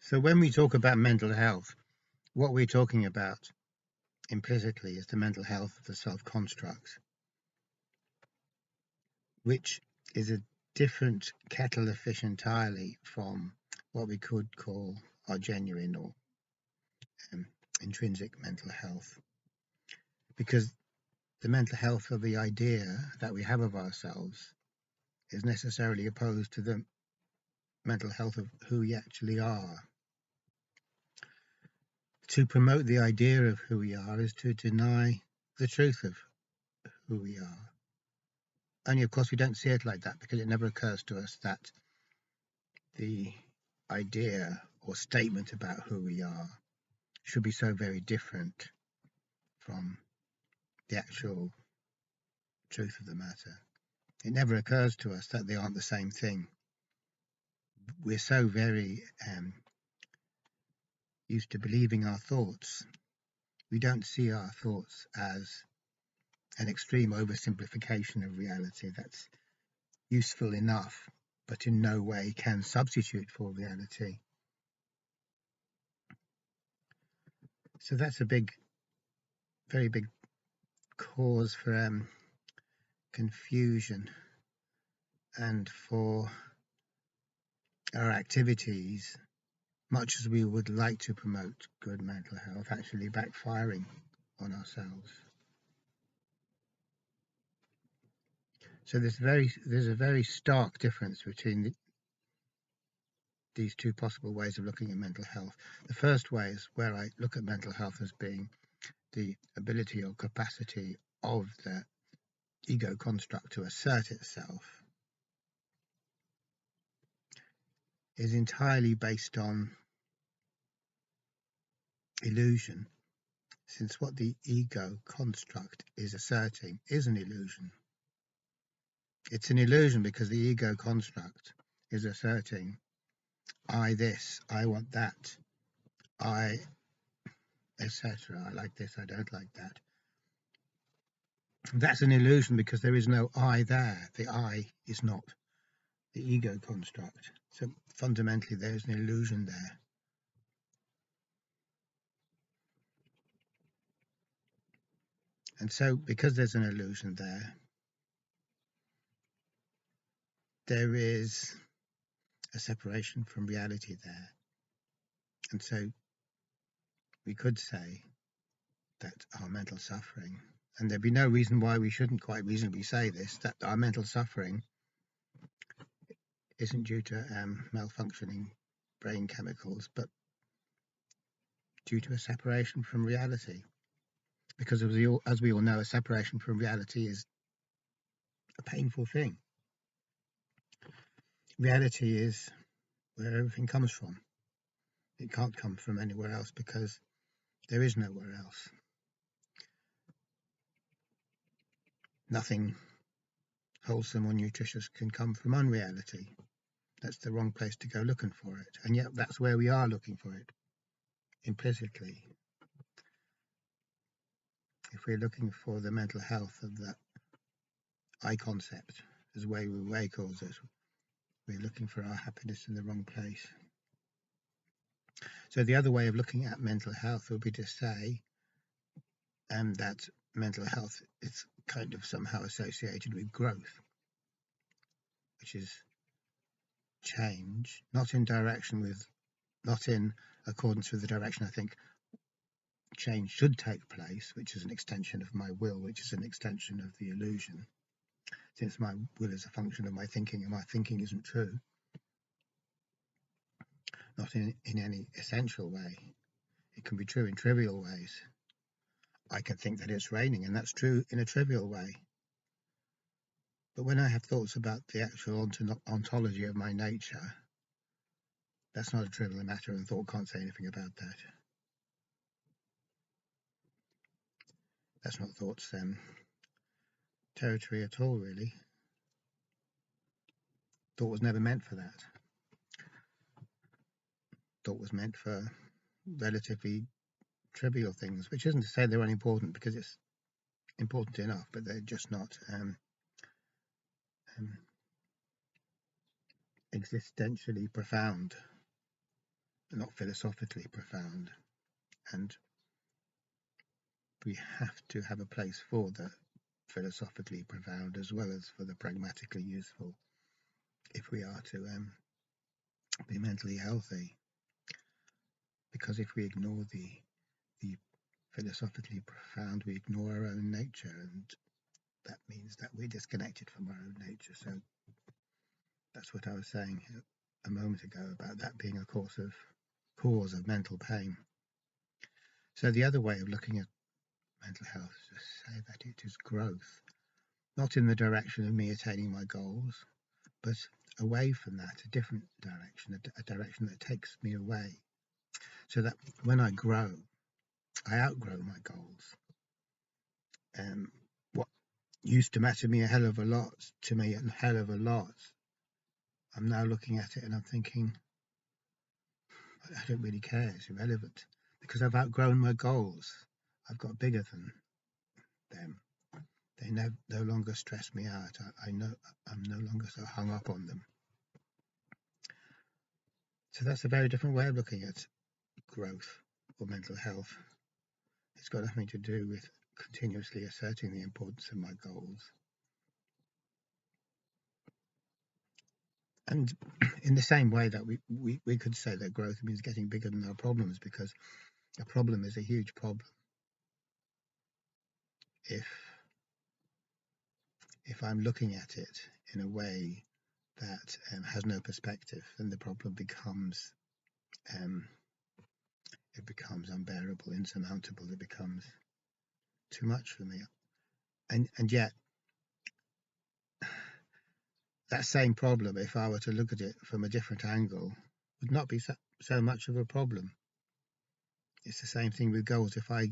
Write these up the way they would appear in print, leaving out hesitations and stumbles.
So when we talk about mental health, what we're talking about implicitly is the mental health of the self-construct, which is a different kettle of fish entirely from what we could call our genuine or intrinsic mental health. Because the mental health of the idea that we have of ourselves is necessarily opposed to the mental health of who we actually are. To promote the idea of who we are is to deny the truth of who we are. Only, of course, we don't see it like that because it never occurs to us that the idea or statement about who we are should be so very different from the actual truth of the matter. It never occurs to us that they aren't the same thing. We're so very used to believing our thoughts. We don't see our thoughts as an extreme oversimplification of reality that's useful enough, but in no way can substitute for reality. So that's a very big cause for confusion and for our activities, much as we would like to promote good mental health, actually backfiring on ourselves. So there's a very stark difference between these two possible ways of looking at mental health. The first way is where I look at mental health as being the ability or capacity of the ego construct to assert itself, is entirely based on illusion, since what the ego construct is asserting is an illusion. It's an illusion because the ego construct is asserting, I this, I want that, I, etc. I like this, I don't like that. That's an illusion because there is no I there. The I is not the ego construct. So fundamentally, there's an illusion there. And so because there's an illusion there, there is a separation from reality there. And so we could say that our mental suffering, and there'd be no reason why we shouldn't quite reasonably say this, that our mental suffering isn't due to malfunctioning brain chemicals, but due to a separation from reality. Because as we all know, a separation from reality is a painful thing. Reality is where everything comes from. It can't come from anywhere else because there is nowhere else. Nothing wholesome or nutritious can come from unreality. That's the wrong place to go looking for it. And yet that's where we are looking for it, implicitly. If we're looking for the mental health of that I concept, as Wei Wu Wei calls it, we're looking for our happiness in the wrong place. So the other way of looking at mental health would be to say that mental health is kind of somehow associated with growth, which is change, not in accordance with the direction I think change should take place, which is an extension of my will, which is an extension of the illusion, since my will is a function of my thinking and my thinking isn't true. Not in any essential way. It can be true in trivial ways. I can think that it's raining, and that's true in a trivial way. But when I have thoughts about the actual ontology of my nature, that's not a trivial matter, and thought can't say anything about that. That's not thought's territory at all, really. Thought was never meant for that. Thought was meant for relatively trivial things, which isn't to say they're unimportant, because it's important enough, but they're just not existentially profound not philosophically profound. And we have to have a place for the philosophically profound as well as for the pragmatically useful if we are to be mentally healthy. Because if we ignore the philosophically profound, we ignore our own nature, and that means that we're disconnected from our own nature. So that's what I was saying a moment ago about that being a cause of mental pain. So the other way of looking at mental health is to say that it is growth, not in the direction of me attaining my goals, but away from that, a different direction, a direction that takes me away, so that when I grow, I outgrow my goals. What used to matter to me a hell of a lot, I'm now looking at it and I'm thinking, I don't really care, it's irrelevant, because I've outgrown my goals. I've got bigger than them. They no longer stress me out. I know I'm no longer so hung up on them. So that's a very different way of looking at growth or mental health. It's got nothing to do with continuously asserting the importance of my goals. And in the same way that we could say that growth means getting bigger than our problems, because a problem is a huge problem. If I'm looking at it in a way that has no perspective, then the problem becomes unbearable, insurmountable. It becomes too much for me. And yet, that same problem, if I were to look at it from a different angle, would not be so much of a problem. It's the same thing with goals. If I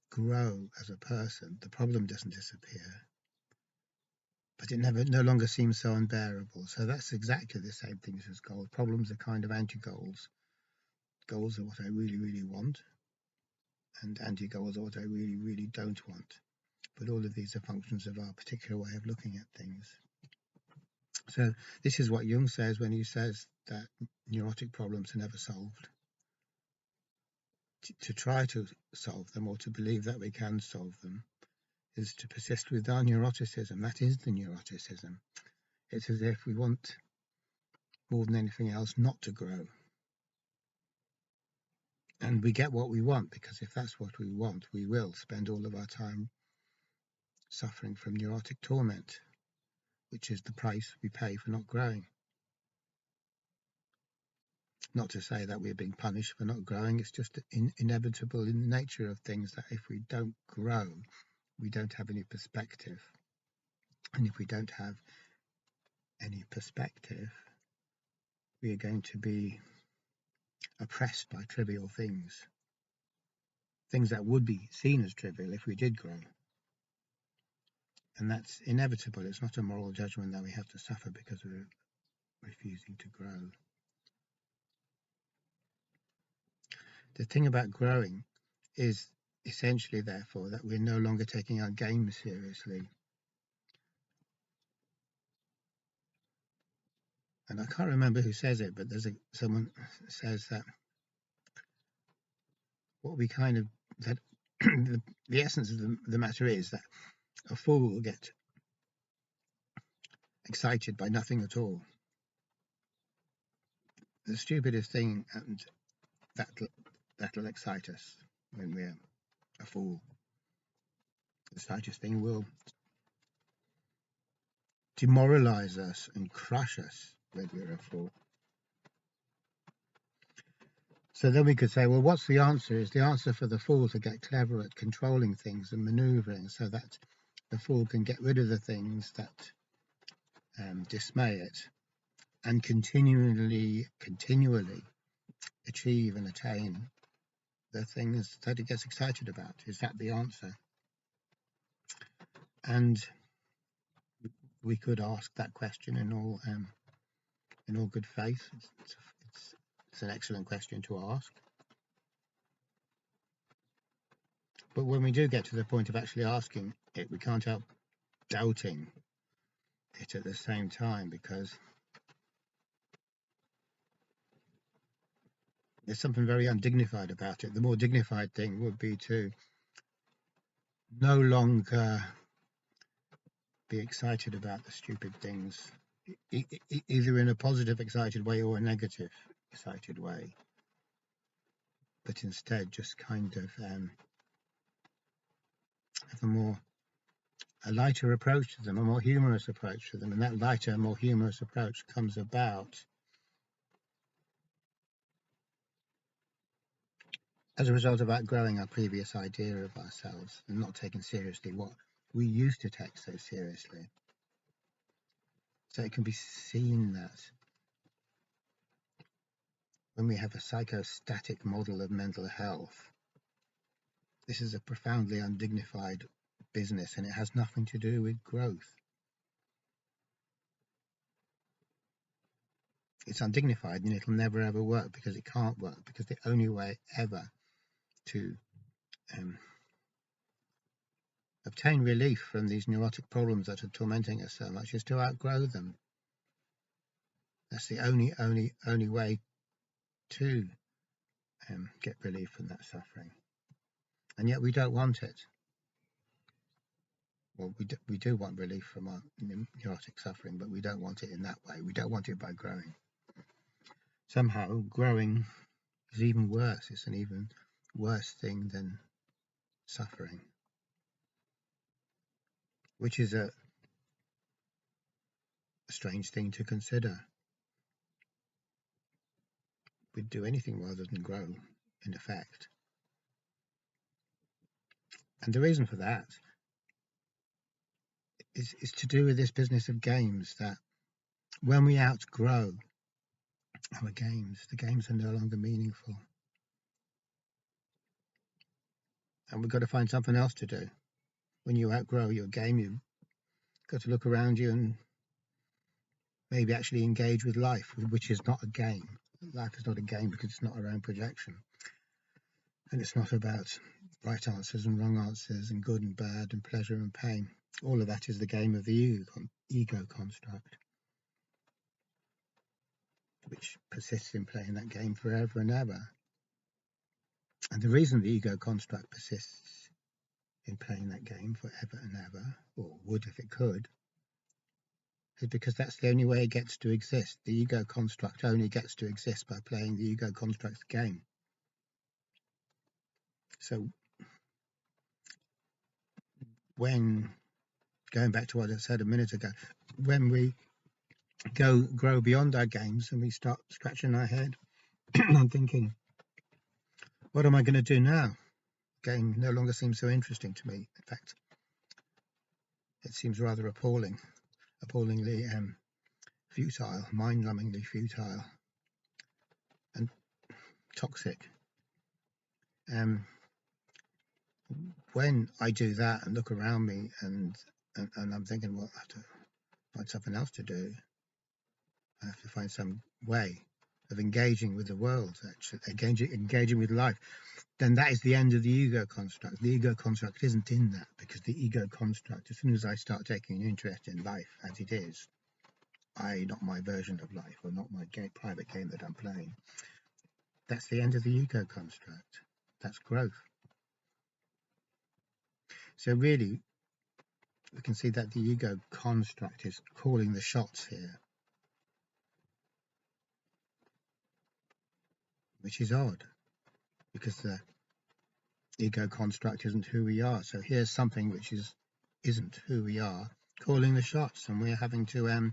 grow as a person, the problem doesn't disappear, but it no longer seems so unbearable. So that's exactly the same thing as goals. Problems are kind of anti-goals. Goals are what I really, really want, and anti-goals are what I really, really don't want. But all of these are functions of our particular way of looking at things. So this is what Jung says when he says that neurotic problems are never solved. To try to solve them, or to believe that we can solve them, is to persist with our neuroticism. That is the neuroticism. It's as if we want, more than anything else, not to grow. And we get what we want, because if that's what we want, we will spend all of our time suffering from neurotic torment, which is the price we pay for not growing. Not to say that we're being punished for not growing, it's just inevitable in the nature of things that if we don't grow, we don't have any perspective. And if we don't have any perspective, we are going to be oppressed by trivial things that would be seen as trivial if we did grow. And that's inevitable. It's not a moral judgment that we have to suffer because we're refusing to grow. The thing about growing is essentially, therefore, that we're no longer taking our game seriously. And I can't remember who says it, but someone says that what we kind of, that the essence of the matter is that a fool will get excited by nothing at all. The stupidest thing, and that'll excite us when we're a fool. The slightest thing will demoralize us and crush us when we're a fool. So then we could say, well, what's the answer? Is the answer for the fool to get clever at controlling things and maneuvering so that the fool can get rid of the things that dismay it and continually achieve and attain the things that it gets excited about? Is that the answer? And we could ask that question in all good faith. It's an excellent question to ask. But when we do get to the point of actually asking it, we can't help doubting it at the same time, because There's something very undignified about it. The more dignified thing would be to no longer be excited about the stupid things, either in a positive excited way or a negative excited way, but instead just kind of have a lighter approach to them, a more humorous approach to them, and that lighter, more humorous approach comes about as a result of outgrowing our previous idea of ourselves and not taking seriously what we used to take so seriously. So it can be seen that when we have a psychostatic model of mental health, this is a profoundly undignified business, and it has nothing to do with growth. It's undignified, and it'll never ever work, because it can't work, because the only way ever to obtain relief from these neurotic problems that are tormenting us so much is to outgrow them. That's the only way to get relief from that suffering. And yet we don't want it. Well, we do want relief from our neurotic suffering, but we don't want it in that way. We don't want it by growing. Somehow growing is even worse. It's an even worse thing than suffering, which is a strange thing to consider. We'd do anything rather than grow, in effect. And the reason for that is to do with this business of games, that when we outgrow our games, the games are no longer meaningful. And we've got to find something else to do. When you outgrow your game, you've got to look around you and maybe actually engage with life, which is not a game. Life is not a game because it's not our own projection. And it's not about right answers and wrong answers and good and bad and pleasure and pain. All of that is the game of the ego construct, which persists in playing that game forever and ever. And the reason the ego construct persists in playing that game forever and ever, or would if it could, is because that's the only way it gets to exist. The ego construct only gets to exist by playing the ego construct's game. So when, going back to what I said a minute ago, when we grow beyond our games and we start scratching our head and thinking, what am I going to do now? The game no longer seems so interesting to me. In fact, it seems rather appallingly futile, mind-numbingly futile and toxic. When I do that and look around me and I'm thinking, well, I have to find something else to do. I have to find some way of engaging with the world, actually engaging with life. Then that is the end of the ego construct. The ego construct isn't in that, because the ego construct, as soon as I start taking an interest in life as it is, not my version of life, or not my private game that I'm playing, that's the end of the ego construct. That's growth. So really, we can see that the ego construct is calling the shots here, which is odd, because the ego construct isn't who we are. So here's something which isn't who we are, calling the shots, and we're having to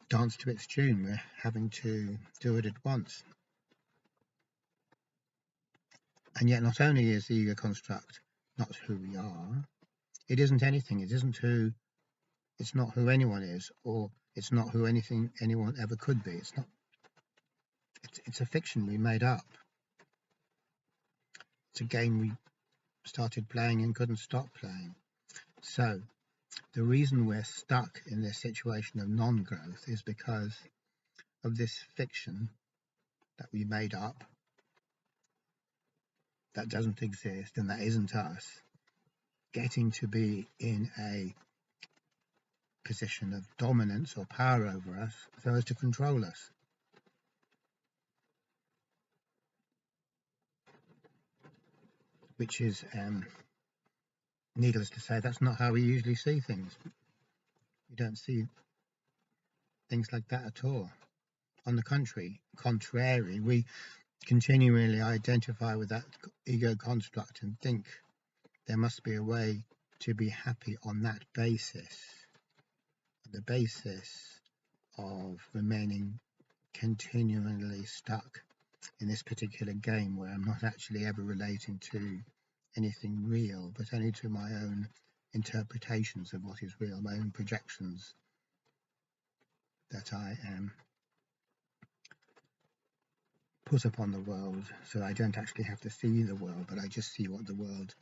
dance to its tune. We're having to do it at once. And yet not only is the ego construct not who we are, it isn't anything. It's not who anyone is, or it's not who anyone ever could be. It's a fiction we made up. It's a game we started playing and couldn't stop playing. So the reason we're stuck in this situation of non-growth is because of this fiction that we made up, that doesn't exist and that isn't us, getting to be in a position of dominance or power over us so as to control us. which is, needless to say, that's not how we usually see things. We don't see things like that at all. On the contrary, we continually identify with that ego construct and think there must be a way to be happy on that basis, the basis of remaining continually stuck in this particular game where I'm not actually ever relating to anything real, but only to my own interpretations of what is real, my own projections that I am put upon the world. So I don't actually have to see the world, but I just see what the world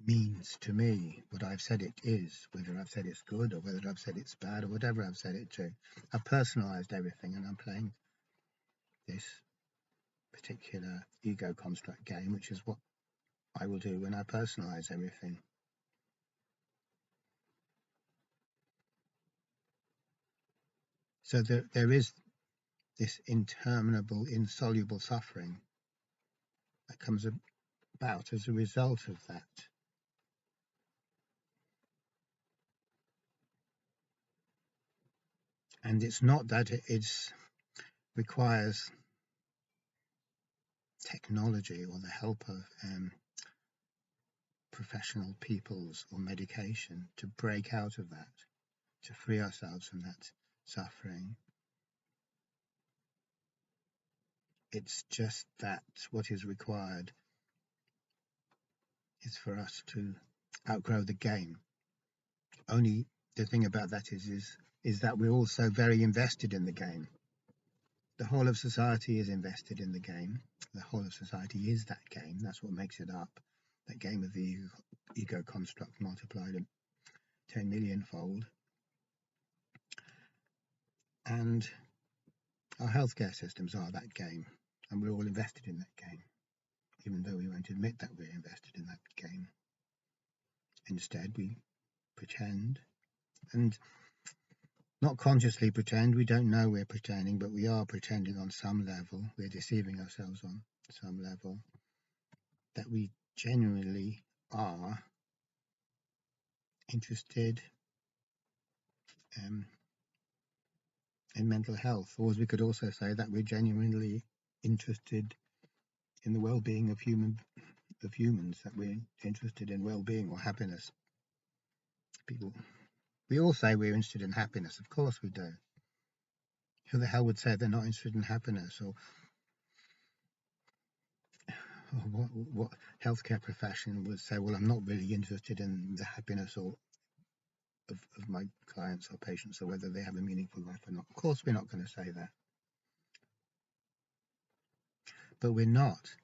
means to me, what I've said it is, whether I've said it's good or whether I've said it's bad or whatever I've said it to. I've personalized everything, and I'm playing this particular ego construct game, which is what I will do when I personalize everything. So there is this interminable, insoluble suffering that comes about as a result of that. And it's not that it requires technology or the help of professional peoples or medication to break out of that, to free ourselves from that suffering. It's just that what is required is for us to outgrow the game. Only the thing about that is that we're also very invested in the game. The whole of society is invested in the game. The whole of society is that game. That's what makes it up. That game of the ego construct multiplied 10 million fold. And our healthcare systems are that game. And we're all invested in that game, even though we won't admit that we're invested in that game. Instead, we pretend, and not consciously pretend. We don't know we're pretending, but we are pretending on some level. We're deceiving ourselves on some level that we genuinely are interested in mental health, or as we could also say that we're genuinely interested in the well-being of humans, that we're interested in well-being or happiness. We all say we're interested in happiness. Of course we do. Who the hell would say they're not interested in happiness? Or what healthcare profession would say, well, I'm not really interested in the happiness of my clients or patients, or whether they have a meaningful life or not. Of course we're not going to say that. But we're not.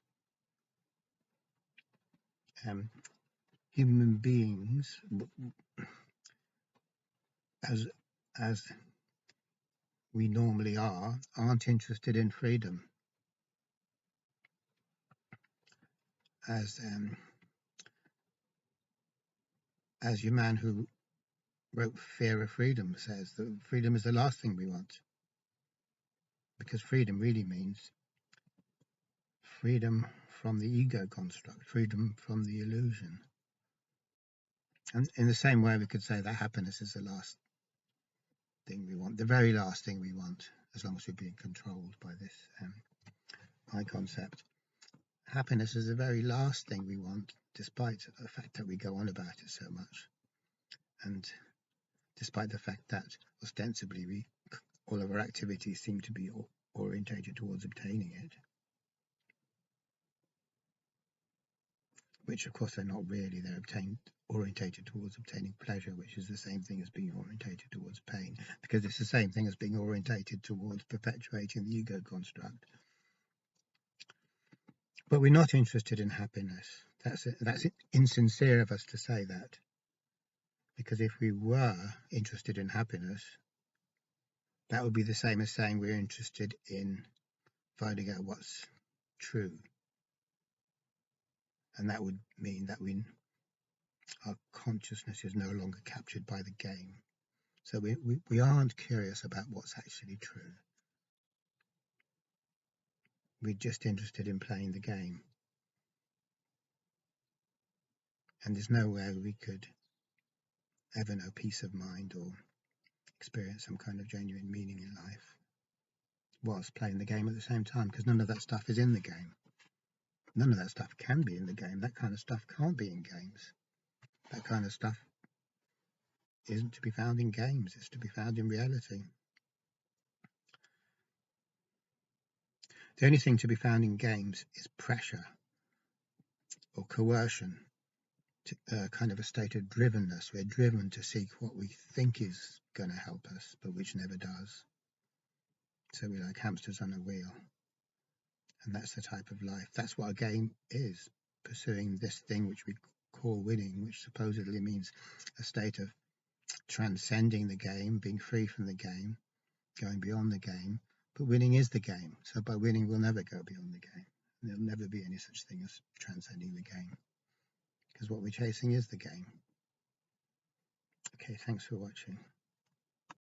Human beings, as we normally aren't interested in freedom. As your man who wrote Fear of Freedom says, that freedom is the last thing we want, because freedom really means freedom from the ego construct, freedom from the illusion. And in the same way, we could say that happiness is the last thing we want, the very last thing we want, as long as we're being controlled by this I concept. Happiness is the very last thing we want, despite the fact that we go on about it so much, and despite the fact that ostensibly all of our activities seem to be orientated towards obtaining it, which of course they're not really. They're orientated towards obtaining pleasure, which is the same thing as being orientated towards pain, because it's the same thing as being orientated towards perpetuating the ego construct. But we're not interested in happiness. That's insincere of us to say that, because if we were interested in happiness, that would be the same as saying we're interested in finding out what's true. And that would mean that our consciousness is no longer captured by the game. So we aren't curious about what's actually true. We're just interested in playing the game. And there's no way we could ever know peace of mind or experience some kind of genuine meaning in life whilst playing the game at the same time, because none of that stuff is in the game. None of that stuff can be in the game. That kind of stuff can't be in games. That kind of stuff isn't to be found in games. It's to be found in reality. The only thing to be found in games is pressure or coercion, kind of a state of drivenness. We're driven to seek what we think is going to help us, but which never does. So we're like hamsters on a wheel. And that's the type of life. That's what a game is, pursuing this thing which we call winning, which supposedly means a state of transcending the game, being free from the game, going beyond the game. But winning is the game. So by winning, we'll never go beyond the game. There'll never be any such thing as transcending the game, because what we're chasing is the game. Okay, thanks for watching.